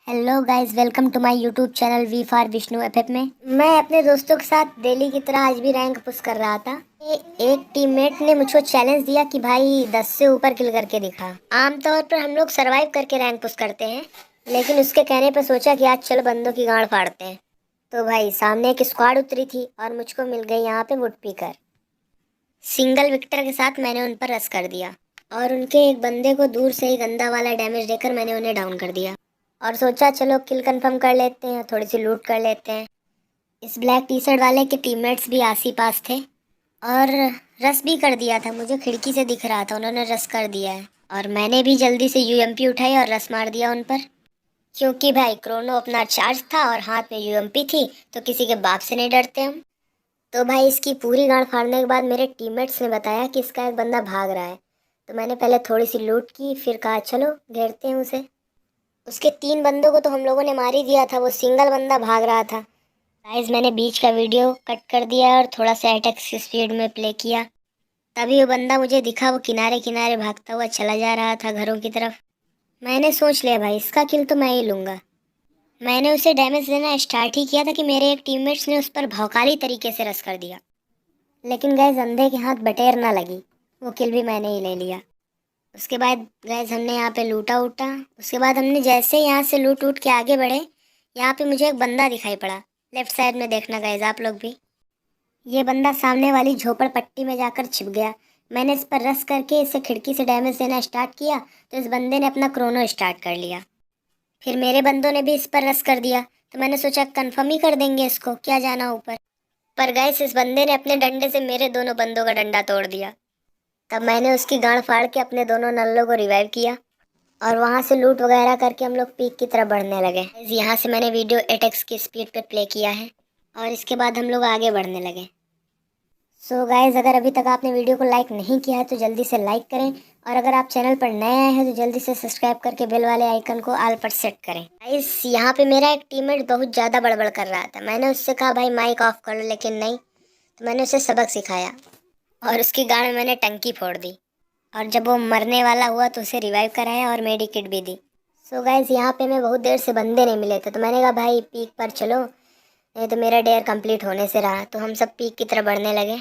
Hello guys, welcome to my YouTube channel V for Vishnu FF में। मैं अपने दोस्तों के साथ डेली की तरह आज भी रैंक पुश कर रहा था। एक टीममेट ने मुझको चैलेंज दिया कि भाई 10 से ऊपर किल करके दिखा। आमतौर पर हम लोग सरवाइव करके रैंक पुश करते हैं, लेकिन उसके कहने पर सोचा कि आज चलो बंदों की गांड फाड़ते हैं। तो भाई सामने एक स्क्वाड उतरी थी और मुझको मिल गई यहाँ पे वुड पीकर। सिंगल विक्टर के साथ मैंने उन पर रश कर दिया और उनके एक बंदे को दूर से ही गंदा वाला डैमेज देकर मैंने उन्हें डाउन कर दिया और सोचा चलो किल कंफर्म कर लेते हैं, थोड़ी सी लूट कर लेते हैं। इस ब्लैक टी शर्ट वाले के टीममेट्स भी आस ही पास थे और रश भी कर दिया था। मुझे खिड़की से दिख रहा था उन्होंने रश कर दिया है और मैंने भी जल्दी से यूएमपी उठाई और रश मार दिया उन पर, क्योंकि भाई क्रोनो अपना चार्ज था और हाथ में यूएमपी थी तो किसी के बाप से नहीं डरते हम। तो भाई इसकी पूरी गांड फाड़ने के बाद मेरे टीममेट्स ने बताया कि इसका एक बंदा भाग रहा है। तो मैंने पहले थोड़ी सी लूट की, फिर कहा चलो घेरते हैं उसे। उसके 3 बंदों को तो हम लोगों ने मार ही दिया था, वो सिंगल बंदा भाग रहा था। गाइस मैंने बीच का वीडियो कट कर दिया और थोड़ा सा अटैक की स्पीड में प्ले किया। तभी वो बंदा मुझे दिखा, वो किनारे किनारे भागता हुआ चला जा रहा था घरों की तरफ। मैंने सोच लिया भाई इसका किल तो मैं ही लूँगा। मैंने उसे डैमेज देना स्टार्ट ही किया था कि मेरे एक टीममेट्स ने उस पर भौकाली तरीके से रश कर दिया, लेकिन गाइस अंधे के हाथ बटेर ना लगी, वो किल भी मैंने ही ले लिया। उसके बाद गैस हमने यहाँ पे लूटा उटा। उसके बाद हमने जैसे यहाँ से लूट उट के आगे बढ़े, यहाँ पे मुझे एक बंदा दिखाई पड़ा। लेफ्ट साइड में देखना गैस आप लोग भी। ये बंदा सामने वाली झोपड़पट्टी में जाकर छिप गया। मैंने इस पर रश करके इसे खिड़की से डैमेज देना स्टार्ट किया तो इस बंदे ने अपना क्रोनो स्टार्ट कर लिया। फिर मेरे बंदों ने भी इस पर रश कर दिया तो मैंने सोचा कन्फर्म ही कर देंगे इसको, क्या जाना ऊपर। पर गैस इस बंदे ने अपने डंडे से मेरे दोनों बंदों का डंडा तोड़ दिया। तब मैंने उसकी गांड फाड़ के अपने दोनों नल्लों को रिवाइव किया और वहाँ से लूट वगैरह करके हम लोग पीक की तरफ बढ़ने लगे। यहाँ से मैंने वीडियो 8x की स्पीड पे प्ले किया है और इसके बाद हम लोग आगे बढ़ने लगे। सो गाइज अगर अभी तक आपने वीडियो को लाइक नहीं किया है तो जल्दी से लाइक करें, और अगर आप चैनल पर नए आए हैं तो जल्दी से सब्सक्राइब करके बेल वाले आइकन को ऑल पर सेट करें। गाइस यहाँ पे मेरा एक टीममेट बहुत ज़्यादा बड़बड़ कर रहा था। मैंने उससे कहा भाई माइक ऑफ कर लो, लेकिन नहीं। तो मैंने उसे सबक सिखाया और उसकी गाड़ में मैंने टंकी फोड़ दी और जब वो मरने वाला हुआ तो उसे रिवाइव कराया और मेडी किट भी दी। सो गाइस यहाँ पे मैं बहुत देर से बंदे नहीं मिले थे तो मैंने कहा भाई पीक पर चलो, नहीं तो मेरा डेयर कंप्लीट होने से रहा। तो हम सब पीक की तरफ बढ़ने लगे।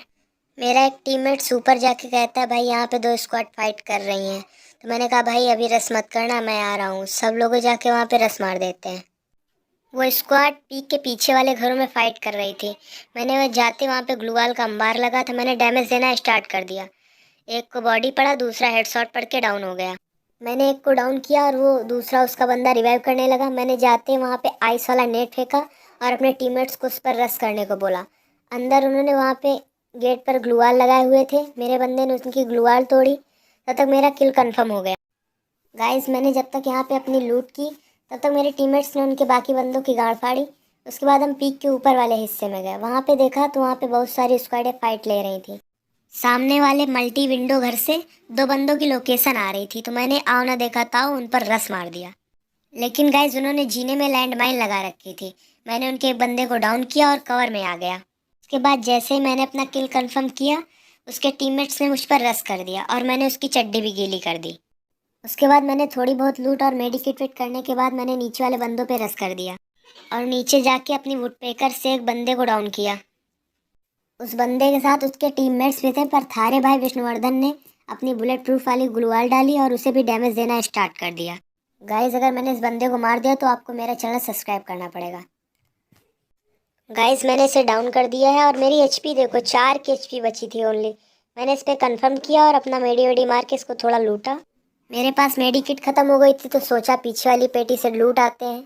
मेरा एक टीममेट ऊपर जाके कहता है भाई यहाँ पे 2 स्क्वाड फाइट कर रही हैं। तो मैंने कहा भाई अभी रस मत करना, मैं आ रहा हूँ। सब लोग जाके वहाँ पे रस मार देते हैं। वो स्क्वाड पीक के पीछे वाले घरों में फाइट कर रही थी। मैंने वह जाते वहाँ पे ग्लूवाल का अंबार लगा था, मैंने डैमेज देना स्टार्ट कर दिया। एक को बॉडी पड़ा, दूसरा हेडशॉट पड़ के डाउन हो गया। मैंने एक को डाउन किया और वो दूसरा उसका बंदा रिवाइव करने लगा। मैंने जाते वहाँ पे आइस वाला नेट फेंका और अपने टीममेट्स को उस पर रश करने को बोला। अंदर उन्होंने वहाँ पे गेट पर ग्लूवाल लगाए हुए थे, मेरे बंदे ने उनकी ग्लूवाल तोड़ी। तब तक मेरा किल कंफर्म हो गया। गाइस मैंने जब तक यहाँ पे अपनी लूट की तब तक मेरे टीममेट्स ने उनके बाकी बंदों की गाड़ फाड़ी। उसके बाद हम पीक के ऊपर वाले हिस्से में गए। वहाँ पे देखा तो वहाँ पे बहुत सारी स्क्वाडें फाइट ले रही थी। सामने वाले मल्टी विंडो घर से 2 बंदों की लोकेशन आ रही थी तो मैंने आओ ना देखा ताऊ उन पर रस मार दिया। लेकिन गाइस उन्होंने जीने में लैंडमाइन लगा रखी थी। मैंने उनके एक बंदे को डाउन किया और कवर में आ गया। उसके बाद जैसे ही मैंने अपना किल कंफर्म किया, उसके टीममेट्स ने मुझ पर रस कर दिया और मैंने उसकी चड्डी भी गीली कर दी। उसके बाद मैंने थोड़ी बहुत लूट और मेडिकेट वेट करने के बाद मैंने नीचे वाले बंदों पे रस कर दिया और नीचे जाके अपनी वुडपेकर से एक बंदे को डाउन किया। उस बंदे के साथ उसके टीममेट्स भी थे, पर थारे भाई विष्णुवर्धन ने अपनी बुलेट प्रूफ वाली ग्लूवाल डाली और उसे भी डैमेज देना स्टार्ट कर दिया। गाइस अगर मैंने इस बंदे को मार दिया तो आपको मेरा चैनल सब्सक्राइब करना पड़ेगा। गाइस मैंने इसे डाउन कर दिया है और मेरी एचपी देखो 4 की एचपी बची थी ओनली। मैंने इस पर कन्फर्म किया और अपना मेडी वेडी मार के इसको थोड़ा लूटा। मेरे पास मेडी किट ख़त्म हो गई थी तो सोचा पीछे वाली पेटी से लूट आते हैं।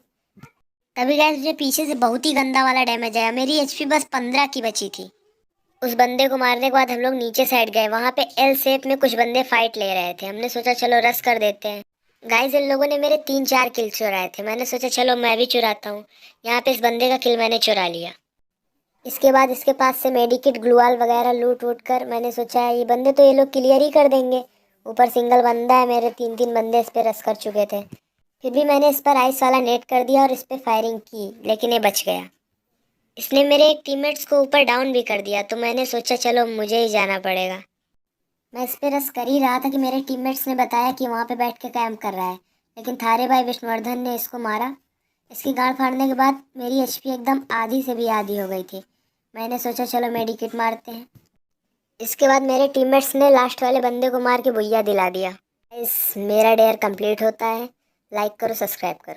तभी गाइस मुझे पीछे से बहुत ही गंदा वाला डैमेज आया। मेरी एचपी बस 15 की बची थी। उस बंदे को मारने के बाद हम लोग नीचे साइड गए। वहाँ पे एल शेप में कुछ बंदे फाइट ले रहे थे। हमने सोचा चलो रस कर देते हैं। गाइस इन लोगों ने मेरे 3-4 किल चुराए थे। मैंने सोचा चलो मैं भी चुराता हूँ। यहाँ पे इस बंदे का किल मैंने चुरा लिया। इसके बाद इसके पास से मेडिकिट ग्लूवाल वगैरह लूट वूट कर मैंने सोचा ये बंदे तो ये लोग क्लियर ही कर देंगे। ऊपर सिंगल बंदा है, मेरे 3-3 बंदे इस पर रस कर चुके थे। फिर भी मैंने इस पर आइस वाला नेट कर दिया और इस पर फायरिंग की, लेकिन ये बच गया। इसने मेरे एक टीममेट्स को ऊपर डाउन भी कर दिया तो मैंने सोचा चलो मुझे ही जाना पड़ेगा। मैं इस पे रस कर ही रहा था कि मेरे टीममेट्स ने बताया कि वहाँ पे बैठ के कैंप कर रहा है, लेकिन थारे भाई विष्णुवर्धन ने इसको मारा। इसकी गांड फाड़ने के बाद मेरी एचपी एकदम आधी से भी आधी हो गई थी। मैंने सोचा चलो मेडिकेट मारते हैं। इसके बाद मेरे टीममेट्स ने लास्ट वाले बंदे को मार के बुయ్యా दिला दिया। इस मेरा डेयर कंप्लीट होता है। लाइक करो, सब्सक्राइब करो।